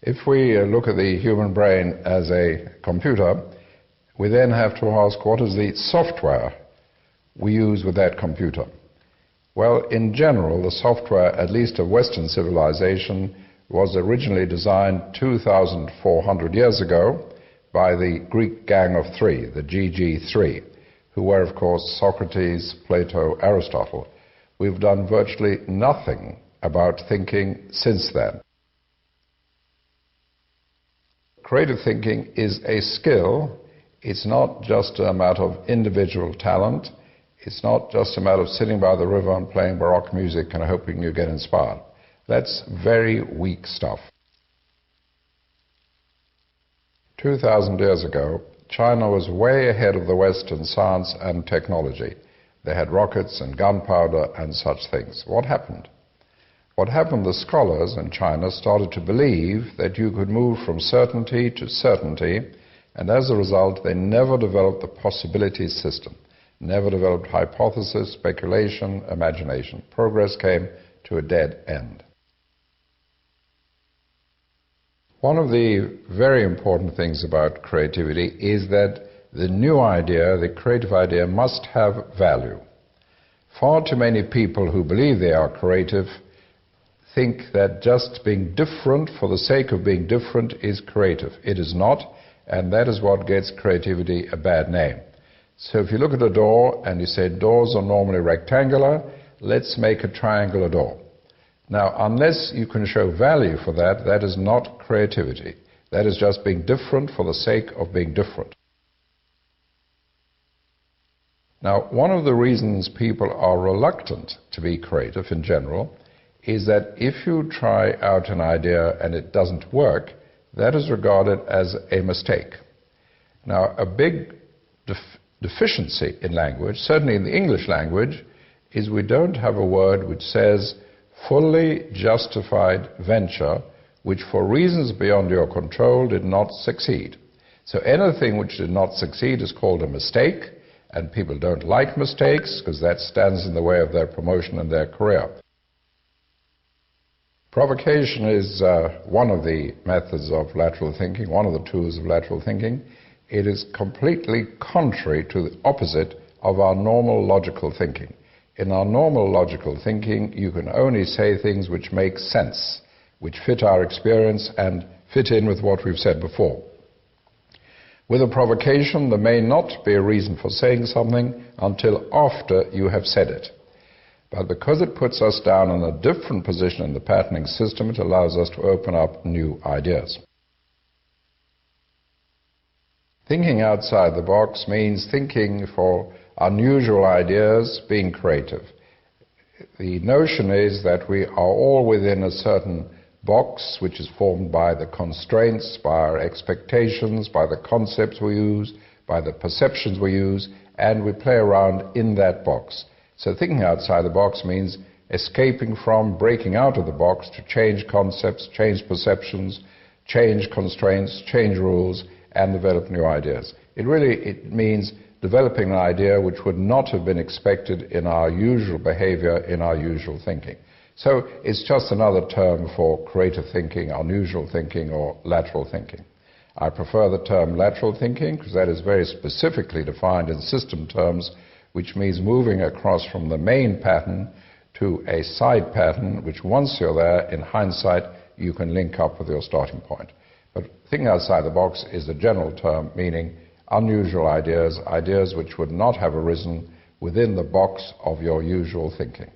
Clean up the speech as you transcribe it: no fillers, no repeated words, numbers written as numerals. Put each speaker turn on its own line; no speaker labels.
If we look at the human brain as a computer, we then have to ask, what is the software we use with that computer? Well, in general, the software, at least of Western civilization, was originally designed 2,400 years ago by the Greek Gang of Three, the GG3, who were, of course, Socrates, Plato, Aristotle. We've done virtually nothing about thinking since then. Creative thinking is a skill. It's not just a matter of individual talent. It's not just a matter of sitting by the river and playing Baroque music and hoping you get inspired. That's very weak stuff. 2,000 years ago, China was way ahead of the West in science and technology. They had rockets and gunpowder and such things. What happened? What happened, the scholars in China started to believe that you could move from certainty to certainty, and as a result, they never developed the possibilities system, never developed hypothesis, speculation, imagination. Progress came to a dead end. One of the very important things about creativity is that the new idea, the creative idea, must have value. Far too many people who believe they are creative think that just being different for the sake of being different is creative. It is not, and that is what gets creativity a bad name. So if you look at a door and you say doors are normally rectangular, let's make a triangular door. Now, unless you can show value for that, that is not creativity. That is just being different for the sake of being different. Now, one of the reasons people are reluctant to be creative in general is that if you try out an idea and it doesn't work, that is regarded as a mistake. Now, a big deficiency in language, certainly in the English language, is we don't have a word which says fully justified venture, which for reasons beyond your control did not succeed. So anything which did not succeed is called a mistake, and people don't like mistakes because that stands in the way of their promotion and their career. Provocation is one of the methods of lateral thinking, one of the tools of lateral thinking. It is completely contrary to the opposite of our normal logical thinking. In our normal logical thinking, you can only say things which make sense, which fit our experience and fit in with what we've said before. With a provocation, there may not be a reason for saying something until after you have said it. But because it puts us down in a different position in the patterning system, it allows us to open up new ideas. Thinking outside the box means thinking for unusual ideas, being creative. The notion is that we are all within a certain box which is formed by the constraints, by our expectations, by the concepts we use, by the perceptions we use, and we play around in that box. So thinking outside the box means escaping from, breaking out of the box to change concepts, change perceptions, change constraints, change rules, and develop new ideas. It means developing an idea which would not have been expected in our usual behavior, in our usual thinking. So it's just another term for creative thinking, unusual thinking, or lateral thinking. I prefer the term lateral thinking because that is very specifically defined in system terms, which means moving across from the main pattern to a side pattern, which once you're there, in hindsight, you can link up with your starting point. But thinking outside the box is a general term meaning unusual ideas, ideas which would not have arisen within the box of your usual thinking.